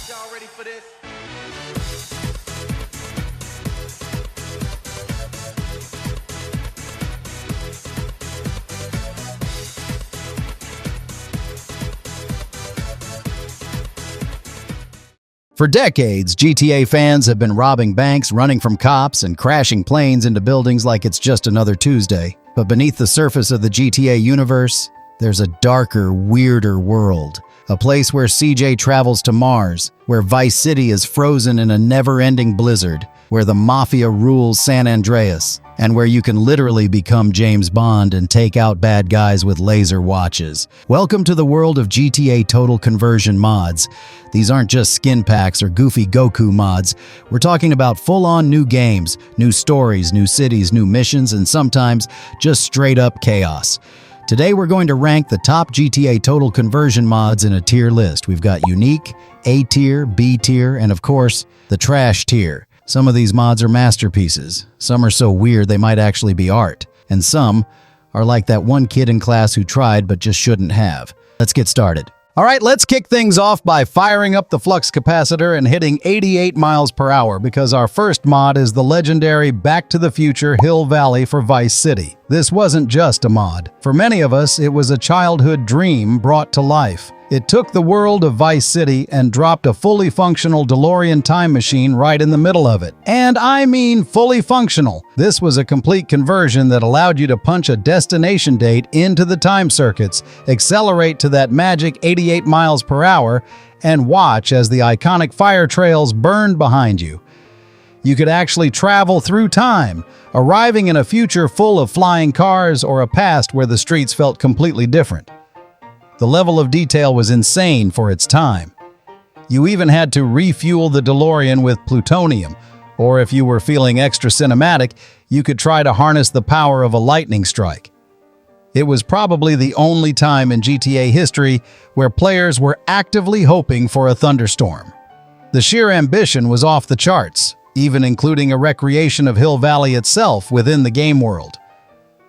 Y'all ready for this? For decades, GTA fans have been robbing banks, running from cops, and crashing planes into buildings like it's just another Tuesday. But beneath the surface of the GTA universe, there's a darker, weirder world. A place where CJ travels to Mars, where Vice City is frozen in a never-ending blizzard, where the Mafia rules San Andreas, and where you can literally become James Bond and take out bad guys with laser watches. Welcome to the world of GTA Total Conversion mods. These aren't just skin packs or goofy Goku mods. We're talking about full-on new games, new stories, new cities, new missions, and sometimes just straight-up chaos. Today we're going to rank the top GTA Total Conversion mods in a tier list. We've got Unique, A tier, B tier, and of course, the Trash tier. Some of these mods are masterpieces. Some are so weird they might actually be art. And some are like that one kid in class who tried but just shouldn't have. Let's get started. All right, let's kick things off by firing up the flux capacitor and hitting 88 miles per hour because our first mod is the legendary Back to the Future Hill Valley for Vice City. This wasn't just a mod. For many of us, it was a childhood dream brought to life. It took the world of Vice City and dropped a fully functional DeLorean time machine right in the middle of it. And I mean fully functional. This was a complete conversion that allowed you to punch a destination date into the time circuits, accelerate to that magic 88 miles per hour, and watch as the iconic fire trails burned behind you. You could actually travel through time, arriving in a future full of flying cars or a past where the streets felt completely different. The level of detail was insane for its time. You even had to refuel the DeLorean with plutonium, or if you were feeling extra cinematic, you could try to harness the power of a lightning strike. It was probably the only time in GTA history where players were actively hoping for a thunderstorm. The sheer ambition was off the charts, even including a recreation of Hill Valley itself within the game world.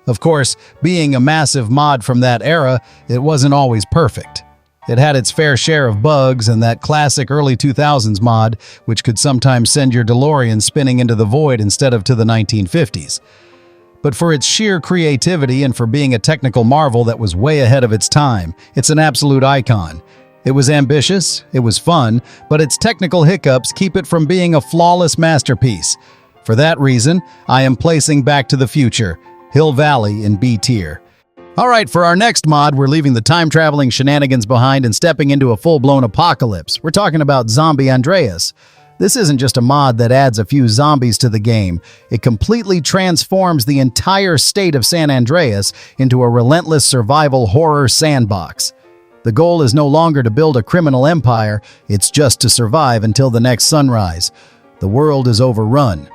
Of course, being a massive mod from that era, it wasn't always perfect. It had its fair share of bugs and that classic early 2000s mod, which could sometimes send your DeLorean spinning into the void instead of to the 1950s. But for its sheer creativity and for being a technical marvel that was way ahead of its time, it's an absolute icon. It was ambitious, it was fun, but its technical hiccups keep it from being a flawless masterpiece. For that reason, I am placing Back to the Future Hill Valley in B tier. Alright, for our next mod, we're leaving the time-traveling shenanigans behind and stepping into a full-blown apocalypse. We're talking about San Andreas. This isn't just a mod that adds a few zombies to the game. It completely transforms the entire state of San Andreas into a relentless survival horror sandbox. The goal is no longer to build a criminal empire, it's just to survive until the next sunrise. The world is overrun.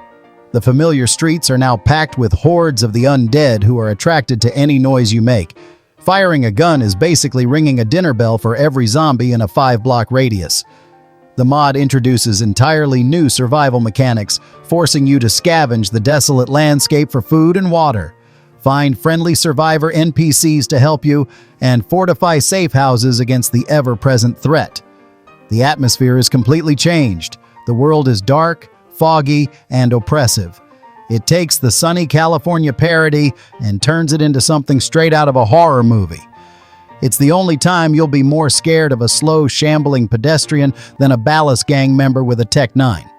The familiar streets are now packed with hordes of the undead who are attracted to any noise you make. Firing a gun is basically ringing a dinner bell for every zombie in a 5-block radius. The mod introduces entirely new survival mechanics, forcing you to scavenge the desolate landscape for food and water, find friendly survivor NPCs to help you, and fortify safe houses against the ever-present threat. The atmosphere is completely changed. The world is dark, foggy, and oppressive. It takes the sunny California parody and turns it into something straight out of a horror movie. It's the only time you'll be more scared of a slow, shambling pedestrian than a Ballast Gang member with a Tech 9.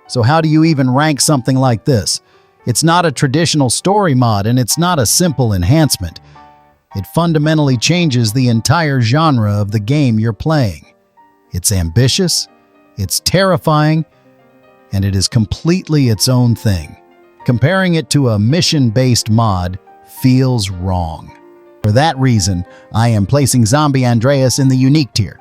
So how do you even rank something like this? It's not a traditional story mod, and it's not a simple enhancement. It fundamentally changes the entire genre of the game you're playing. It's ambitious, it's terrifying, and it is completely its own thing. Comparing it to a mission-based mod feels wrong. For that reason, I am placing San Andreas in the Unique tier.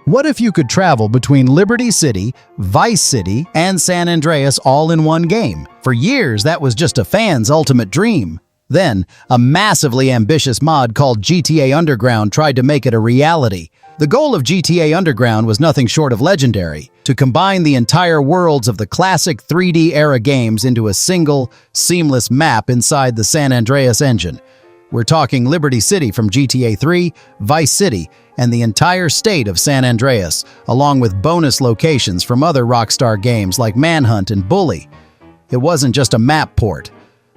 What if you could travel between Liberty City, Vice City, and San Andreas all in one game? For years, that was just a fan's ultimate dream. Then, a massively ambitious mod called GTA Underground tried to make it a reality. The goal of GTA Underground was nothing short of legendary, to combine the entire worlds of the classic 3D era games into a single, seamless map inside the San Andreas engine. We're talking Liberty City from GTA 3, Vice City, and the entire state of San Andreas, along with bonus locations from other Rockstar games like Manhunt and Bully. It wasn't just a map port.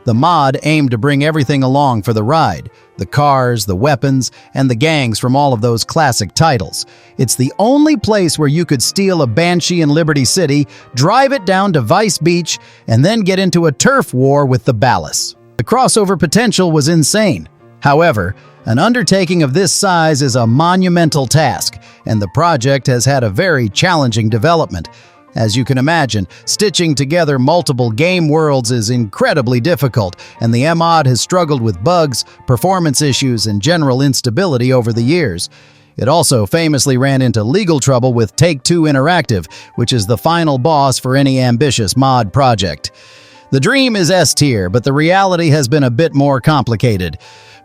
The mod aimed to bring everything along for the ride: the cars, the weapons, and the gangs from all of those classic titles. It's the only place where you could steal a Banshee in Liberty City, drive it down to Vice Beach, and then get into a turf war with the Ballas. The crossover potential was insane. However, an undertaking of this size is a monumental task, and the project has had a very challenging development. As you can imagine, stitching together multiple game worlds is incredibly difficult, and the mod has struggled with bugs, performance issues, and general instability over the years. It also famously ran into legal trouble with Take-Two Interactive, which is the final boss for any ambitious mod project. The dream is S tier, but the reality has been a bit more complicated.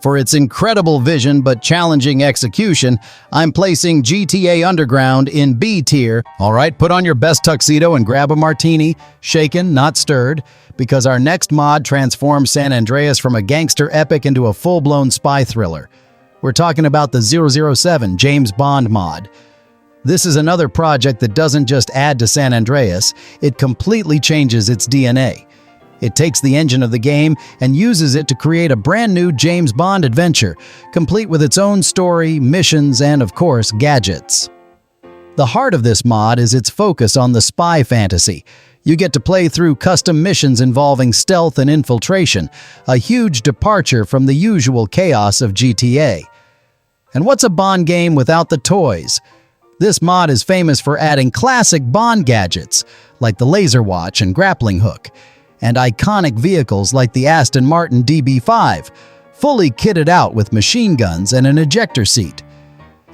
For its incredible vision but challenging execution, I'm placing GTA Underground in B tier. All right, put on your best tuxedo and grab a martini, shaken, not stirred, because our next mod transforms San Andreas from a gangster epic into a full-blown spy thriller. We're talking about the 007 James Bond mod. This is another project that doesn't just add to San Andreas, it completely changes its DNA. It takes the engine of the game and uses it to create a brand new James Bond adventure, complete with its own story, missions, and of course, gadgets. The heart of this mod is its focus on the spy fantasy. You get to play through custom missions involving stealth and infiltration, a huge departure from the usual chaos of GTA. And what's a Bond game without the toys? This mod is famous for adding classic Bond gadgets, like the laser watch and grappling hook, and iconic vehicles like the Aston Martin DB5, fully kitted out with machine guns and an ejector seat.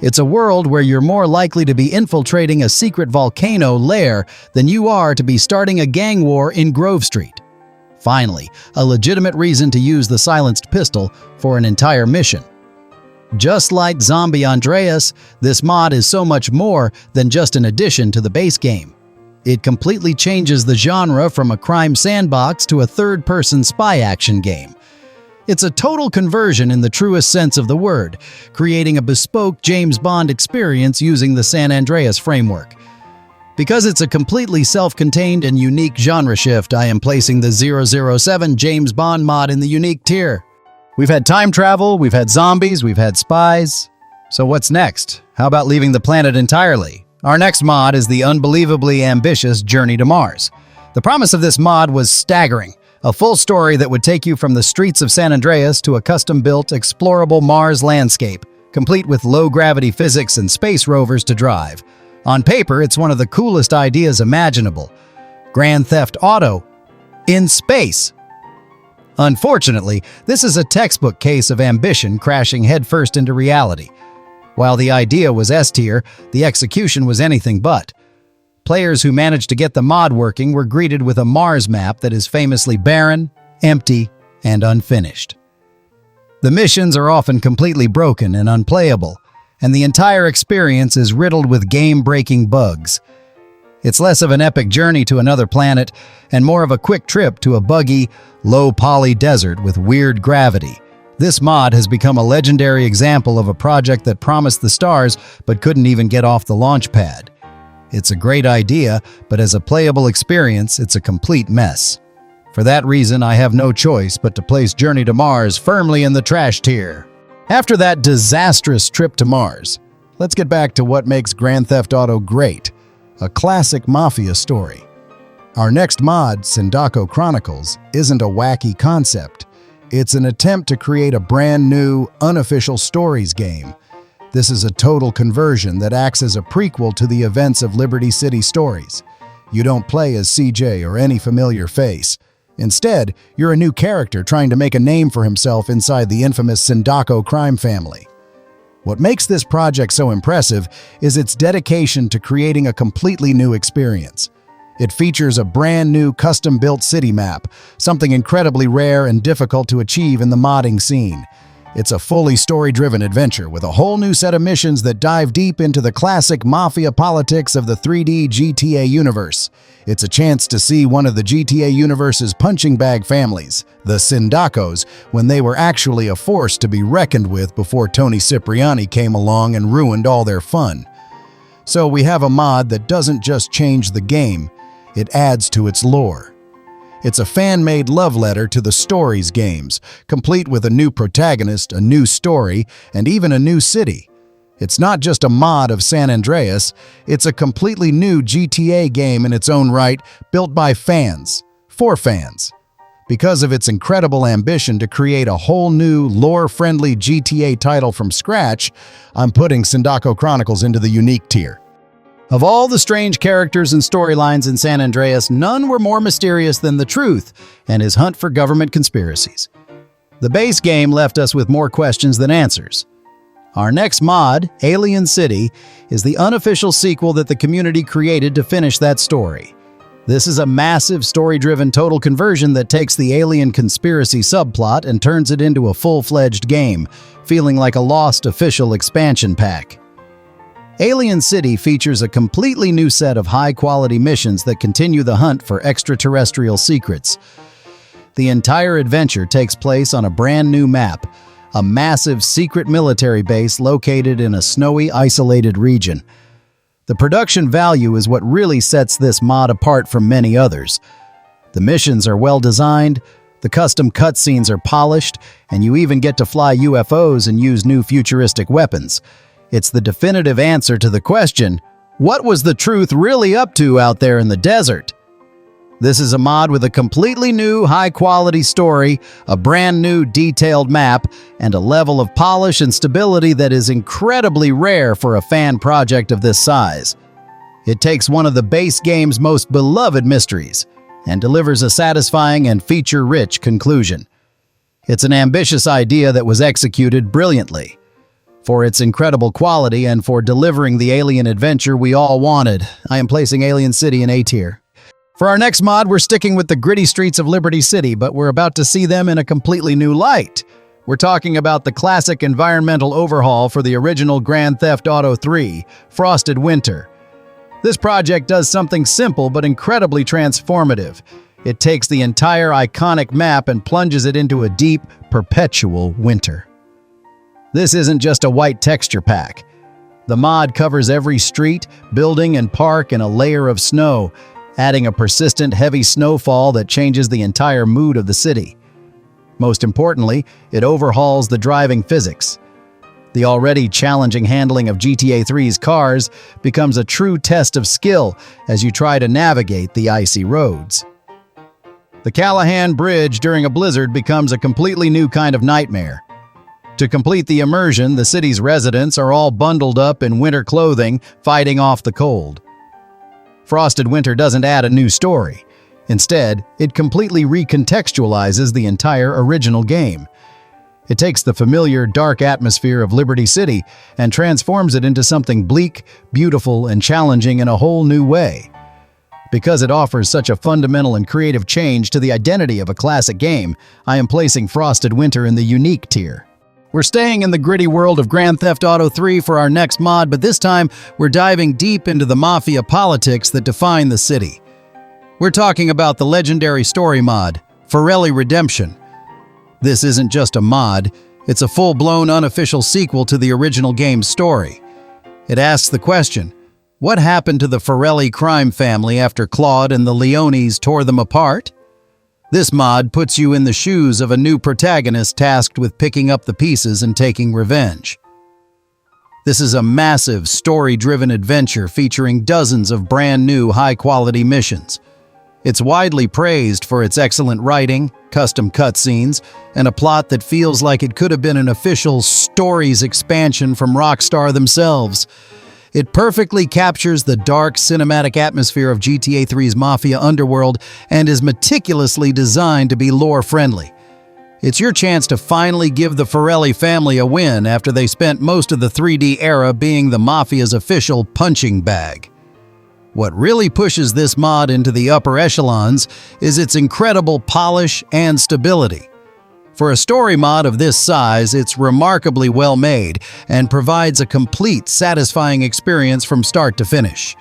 It's a world where you're more likely to be infiltrating a secret volcano lair than you are to be starting a gang war in Grove Street. Finally, a legitimate reason to use the silenced pistol for an entire mission. Just like Zombie Andreas, this mod is so much more than just an addition to the base game. It completely changes the genre from a crime sandbox to a third-person spy action game. It's a total conversion in the truest sense of the word, creating a bespoke James Bond experience using the San Andreas framework. Because it's a completely self-contained and unique genre shift, I am placing the 007 James Bond mod in the unique tier. We've had time travel, we've had zombies, we've had spies. So what's next? How about leaving the planet entirely? Our next mod is the unbelievably ambitious Journey to Mars. The promise of this mod was staggering, a full story that would take you from the streets of San Andreas to a custom-built, explorable Mars landscape, complete with low-gravity physics and space rovers to drive. On paper, it's one of the coolest ideas imaginable. Grand Theft Auto in space. Unfortunately, this is a textbook case of ambition crashing headfirst into reality. While the idea was S tier, the execution was anything but. Players who managed to get the mod working were greeted with a Mars map that is famously barren, empty, and unfinished. The missions are often completely broken and unplayable, and the entire experience is riddled with game-breaking bugs. It's less of an epic journey to another planet and more of a quick trip to a buggy, low-poly desert with weird gravity. This mod has become a legendary example of a project that promised the stars but couldn't even get off the launch pad. It's a great idea, but as a playable experience, it's a complete mess. For that reason, I have no choice but to place Journey to Mars firmly in the trash tier. After that disastrous trip to Mars, let's get back to what makes Grand Theft Auto great, a classic mafia story. Our next mod, Sindaco Chronicles, isn't a wacky concept. It's an attempt to create a brand new, unofficial stories game. This is a total conversion that acts as a prequel to the events of Liberty City stories. You don't play as CJ or any familiar face. Instead, you're a new character trying to make a name for himself inside the infamous Sindaco crime family. What makes this project so impressive is its dedication to creating a completely new experience. It features a brand new custom-built city map, something incredibly rare and difficult to achieve in the modding scene. It's a fully story-driven adventure with a whole new set of missions that dive deep into the classic mafia politics of the 3D GTA universe. It's a chance to see one of the GTA universe's punching bag families, the Sindacos, when they were actually a force to be reckoned with before Tony Cipriani came along and ruined all their fun. So we have a mod that doesn't just change the game, it adds to its lore. It's a fan-made love letter to the Stories games, complete with a new protagonist, a new story, and even a new city. It's not just a mod of San Andreas, it's a completely new GTA game in its own right, built by fans, for fans. Because of its incredible ambition to create a whole new, lore-friendly GTA title from scratch, I'm putting Sindaco Chronicles into the unique tier. Of all the strange characters and storylines in San Andreas, none were more mysterious than the Truth and his hunt for government conspiracies. The base game left us with more questions than answers. Our next mod, Alien City, is the unofficial sequel that the community created to finish that story. This is a massive story-driven total conversion that takes the alien conspiracy subplot and turns it into a full-fledged game, feeling like a lost official expansion pack. Alien City features a completely new set of high-quality missions that continue the hunt for extraterrestrial secrets. The entire adventure takes place on a brand new map, a massive secret military base located in a snowy, isolated region. The production value is what really sets this mod apart from many others. The missions are well designed, the custom cutscenes are polished, and you even get to fly UFOs and use new futuristic weapons. It's the definitive answer to the question, what was the Truth really up to out there in the desert? This is a mod with a completely new, high-quality story, a brand new, detailed map, and a level of polish and stability that is incredibly rare for a fan project of this size. It takes one of the base game's most beloved mysteries and delivers a satisfying and feature-rich conclusion. It's an ambitious idea that was executed brilliantly. For its incredible quality and for delivering the alien adventure we all wanted, I am placing Alien City in A tier. For our next mod, we're sticking with the gritty streets of Liberty City, but we're about to see them in a completely new light. We're talking about the classic environmental overhaul for the original Grand Theft Auto 3, Frosted Winter. This project does something simple but incredibly transformative. It takes the entire iconic map and plunges it into a deep, perpetual winter. This isn't just a white texture pack. The mod covers every street, building, and park in a layer of snow, adding a persistent heavy snowfall that changes the entire mood of the city. Most importantly, it overhauls the driving physics. The already challenging handling of GTA 3's cars becomes a true test of skill as you try to navigate the icy roads. The Callahan Bridge during a blizzard becomes a completely new kind of nightmare. To complete the immersion, the city's residents are all bundled up in winter clothing, fighting off the cold. Frosted Winter doesn't add a new story. Instead, it completely recontextualizes the entire original game. It takes the familiar, dark atmosphere of Liberty City and transforms it into something bleak, beautiful, and challenging in a whole new way. Because it offers such a fundamental and creative change to the identity of a classic game, I am placing Frosted Winter in the unique tier. We're staying in the gritty world of Grand Theft Auto 3 for our next mod, but this time we're diving deep into the mafia politics that define the city. We're talking about the legendary story mod, Forelli Redemption. This isn't just a mod, it's a full-blown unofficial sequel to the original game's story. It asks the question, what happened to the Forelli crime family after Claude and the Leones tore them apart? This mod puts you in the shoes of a new protagonist tasked with picking up the pieces and taking revenge. This is a massive, story-driven adventure featuring dozens of brand new, high-quality missions. It's widely praised for its excellent writing, custom cutscenes, and a plot that feels like it could have been an official Stories expansion from Rockstar themselves. It perfectly captures the dark, cinematic atmosphere of GTA 3's Mafia underworld and is meticulously designed to be lore-friendly. It's your chance to finally give the Forelli family a win after they spent most of the 3D era being the Mafia's official punching bag. What really pushes this mod into the upper echelons is its incredible polish and stability. For a story mod of this size, it's remarkably well made and provides a complete, satisfying experience from start to finish.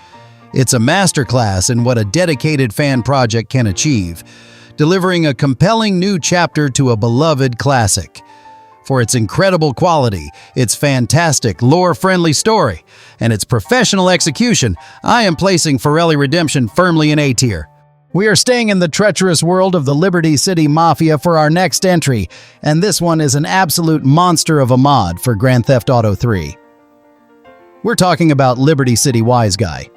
It's a masterclass in what a dedicated fan project can achieve, delivering a compelling new chapter to a beloved classic. For its incredible quality, its fantastic, lore-friendly story, and its professional execution, I am placing Forelli Redemption firmly in A tier. We are staying in the treacherous world of the Liberty City Mafia for our next entry, and this one is an absolute monster of a mod for Grand Theft Auto 3. We're talking about Liberty City Wise Guy.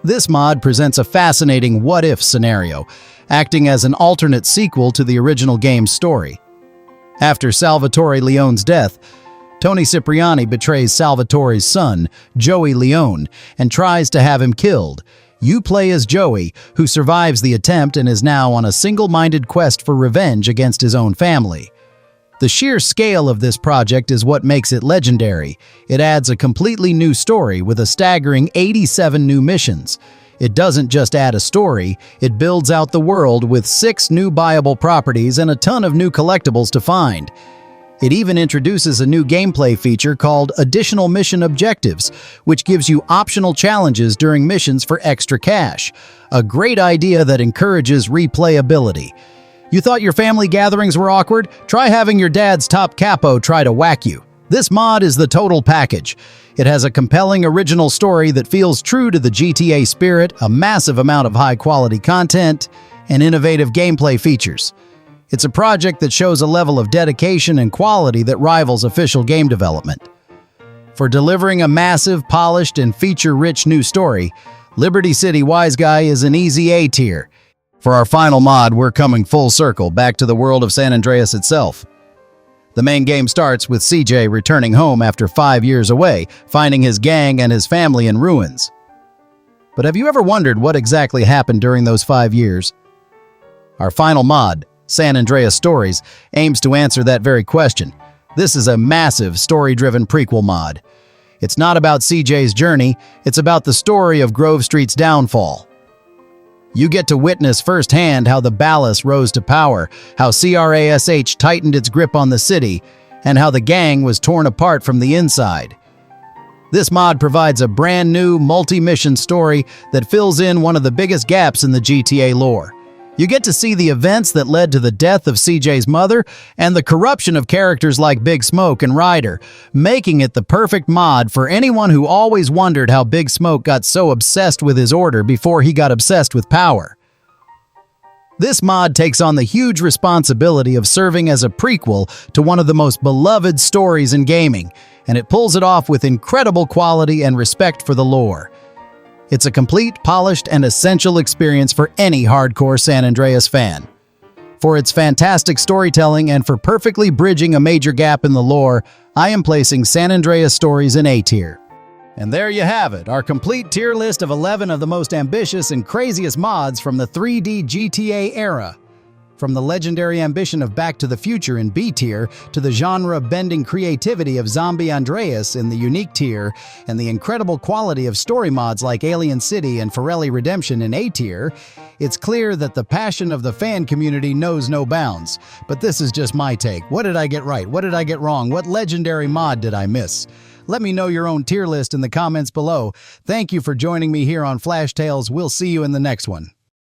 This mod presents a fascinating what-if scenario, acting as an alternate sequel to the original game's story. After Salvatore Leone's death, Tony Cipriani betrays Salvatore's son, Joey Leone, and tries to have him killed. You play as Joey, who survives the attempt and is now on a single-minded quest for revenge against his own family. The sheer scale of this project is what makes it legendary. It adds a completely new story with a staggering 87 new missions. It doesn't just add a story, it builds out the world with 6 new buyable properties and a ton of new collectibles to find. It even introduces a new gameplay feature called Additional Mission Objectives, which gives you optional challenges during missions for extra cash. A great idea that encourages replayability. You thought your family gatherings were awkward? Try having your dad's top capo try to whack you. This mod is the total package. It has a compelling original story that feels true to the GTA spirit, a massive amount of high-quality content, and innovative gameplay features. It's a project that shows a level of dedication and quality that rivals official game development. For delivering a massive, polished, and feature-rich new story, Liberty City Wise Guy is an easy A tier. For our final mod, we're coming full circle back to the world of San Andreas itself. The main game starts with CJ returning home after 5 years away, finding his gang and his family in ruins. But have you ever wondered what exactly happened during those 5 years? Our final mod, San Andreas Stories, aims to answer that very question. This is a massive, story-driven prequel mod. It's not about CJ's journey, it's about the story of Grove Street's downfall. You get to witness firsthand how the Ballas rose to power, how CRASH tightened its grip on the city, and how the gang was torn apart from the inside. This mod provides a brand new, multi-mission story that fills in one of the biggest gaps in the GTA lore. You get to see the events that led to the death of CJ's mother and the corruption of characters like Big Smoke and Ryder, making it the perfect mod for anyone who always wondered how Big Smoke got so obsessed with his order before he got obsessed with power. This mod takes on the huge responsibility of serving as a prequel to one of the most beloved stories in gaming, and it pulls it off with incredible quality and respect for the lore. It's a complete, polished, and essential experience for any hardcore San Andreas fan. For its fantastic storytelling and for perfectly bridging a major gap in the lore, I am placing San Andreas Stories in A tier. And there you have it, our complete tier list of 11 of the most ambitious and craziest mods from the 3D GTA era. From the legendary ambition of Back to the Future in B tier to the genre-bending creativity of Zombie Andreas in the unique tier and the incredible quality of story mods like Alien City and Forelli Redemption in A tier, it's clear that the passion of the fan community knows no bounds. But this is just my take. What did I get right? What did I get wrong? What legendary mod did I miss? Let me know your own tier list in the comments below. Thank you for joining me here on Flash Tales. We'll see you in the next one.